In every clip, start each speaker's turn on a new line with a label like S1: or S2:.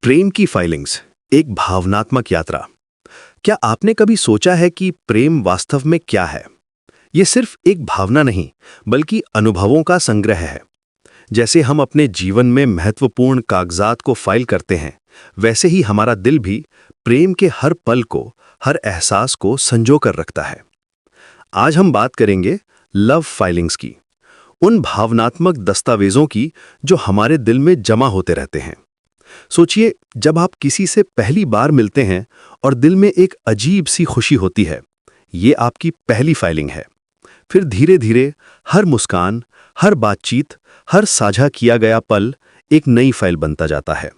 S1: प्रेम की फाइलिंग्स, एक भावनात्मक यात्रा। क्या आपने कभी सोचा है कि प्रेम वास्तव में क्या है? ये सिर्फ एक भावना नहीं, बल्कि अनुभवों का संग्रह है। जैसे हम अपने जीवन में महत्वपूर्ण कागजात को फाइल करते हैं, वैसे ही हमारा दिल भी प्रेम के हर पल को, हर एहसास को संजो कर रखता है। आज हम बात करेंगे लव फाइलिंग्स की, उन भावनात्मक दस्तावेजों की जो हमारे दिल में जमा होते रहते हैं। सोचिए, जब आप किसी से पहली बार मिलते हैं और दिल में एक अजीब सी खुशी होती है, ये आपकी पहली फाइलिंग है। फिर धीरे धीरे हर मुस्कान, हर बातचीत, हर साझा किया गया पल एक नई फाइल बनता जाता है।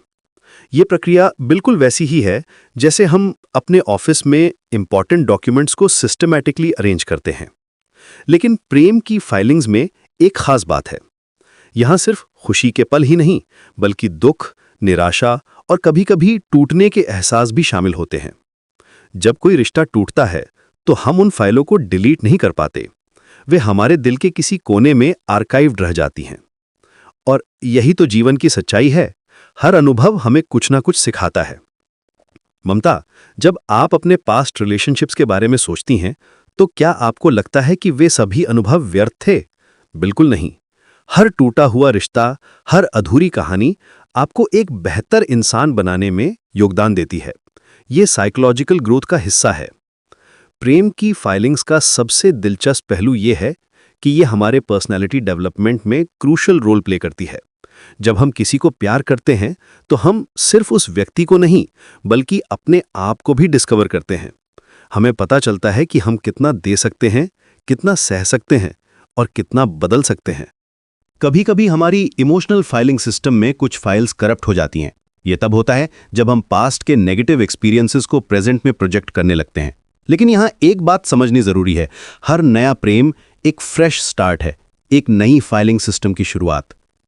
S1: ये प्रक्रिया बिल्कुल वैसी ही है जैसे हम अपने ऑफिस में इंपॉर्टेंट डॉक्यूमेंट्स को सिस्टमैटिकली अरेंज करते हैं। लेकिन प्रेम की फाइलिंग्स में एक खास बात है। यहाँ सिर्फ खुशी के पल ही नहीं, बल्कि दुख, निराशा और कभी-कभी टूटने के एहसास भी शामिल होते हैं। जब कोई रिश्ता टूटता है, तो हम उन फाइलों को डिलीट नहीं कर पाते। वे हमारे दिल के किसी कोने में आर्काइव्ड रह जाती हैं। और यही तो जीवन की सच्चाई है। हर अनुभव हमें कुछ ना कुछ सिखाता है। ममता, जब आप अपने पास्ट रिलेशनशिप्स के बारे में सोचती हैं, तो क्या आपको लगता है कि वे सभी अनुभव व्यर्थ थे? बिल्कुल नहीं। हर टूटा हुआ रिश्ता, हर अधूरी कहानी आपको एक बेहतर इंसान बनाने में योगदान देती है। ये साइकोलॉजिकल ग्रोथ का हिस्सा है। प्रेम की फाइलिंग्स का सबसे दिलचस्प पहलू ये है कि ये हमारे पर्सनैलिटी डेवलपमेंट में क्रूशल रोल प्ले करती है। जब हम किसी को प्यार करते हैं, तो हम सिर्फ उस व्यक्ति को नहीं, बल्कि अपने आप को भी डिस्कवर करते हैं। हमें पता चलता है कि हम कितना दे सकते हैं, कितना सह सकते हैं और कितना बदल सकते हैं।
S2: कभी कभी हमारी इमोशनल फाइलिंग सिस्टम में कुछ फाइल्स करप्ट हो जाती हैं। ये तब होता है जब हम पास्ट के नेगेटिव एक्सपीरियंसेस को प्रेजेंट में प्रोजेक्ट करने लगते हैं। लेकिन यहाँ एक बात समझनी जरूरी है, हर नया प्रेम एक फ्रेश स्टार्ट है, एक नई फाइलिंग सिस्टम की शुरुआत।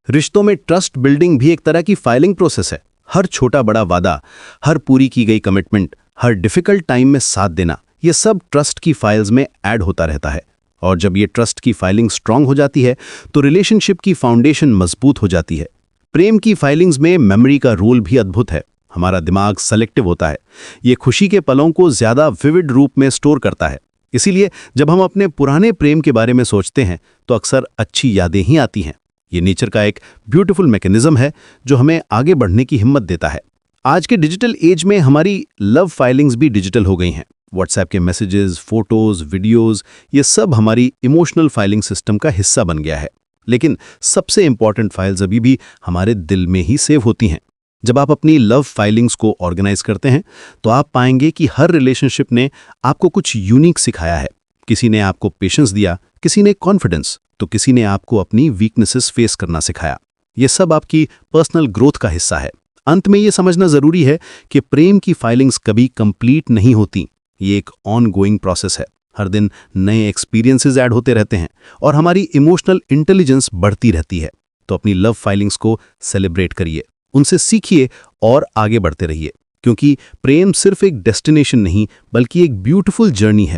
S2: रिश्तों में ट्रस्ट बिल्डिंग भी एक तरह की फाइलिंग प्रोसेस है। हर छोटा बड़ा वादा, हर पूरी की गई कमिटमेंट, हर डिफिकल्ट टाइम में साथ देना, ये सब ट्रस्ट की फाइल्स में ऐड होता रहता है। और जब ये ट्रस्ट की फाइलिंग स्ट्रांग हो जाती है, तो रिलेशनशिप की फाउंडेशन मजबूत हो जाती है। प्रेम की फाइलिंग्स में मेमोरी का रोल भी अद्भुत है। हमारा दिमाग सेलेक्टिव होता है। ये खुशी के पलों को ज्यादा विविड रूप में स्टोर करता है। इसीलिए जब हम अपने पुराने प्रेम के बारे में सोचते हैं, तो अक्सर अच्छी यादें ही आती हैं। ये नेचर का एक ब्यूटीफुल मैकेनिज्म है जो हमें आगे बढ़ने की हिम्मत देता है। आज के डिजिटल एज में हमारी लव फाइलिंग्स भी डिजिटल हो गई हैं। व्हाट्सएप के मैसेजेस, फोटोज, वीडियोस, ये सब हमारी इमोशनल फाइलिंग सिस्टम का हिस्सा बन गया है। लेकिन सबसे इंपॉर्टेंट फाइल्स अभी भी हमारे दिल में ही सेव होती हैं। जब आप अपनी लव फाइलिंग्स को ऑर्गेनाइज करते हैं, तो आप पाएंगे कि हर रिलेशनशिप ने आपको कुछ यूनिक सिखाया है। किसी ने आपको पेशेंस दिया, किसी ने कॉन्फिडेंस, तो किसी ने आपको अपनी वीकनेसेस फेस करना सिखाया। ये सब आपकी पर्सनल ग्रोथ का हिस्सा है। अंत में ये समझना जरूरी है कि प्रेम की फाइलिंग्स कभी कंप्लीट नहीं होती। ये एक ऑनगोइंग प्रोसेस है। हर दिन नए एक्सपीरियंसेस ऐड होते रहते हैं और हमारी इमोशनल इंटेलिजेंस बढ़ती रहती है। तो अपनी लव फाइलिंग्स को सेलिब्रेट करिए, उनसे सीखिए और आगे बढ़ते रहिए, क्योंकि प्रेम सिर्फ एक डेस्टिनेशन नहीं, बल्कि एक ब्यूटीफुल जर्नी है।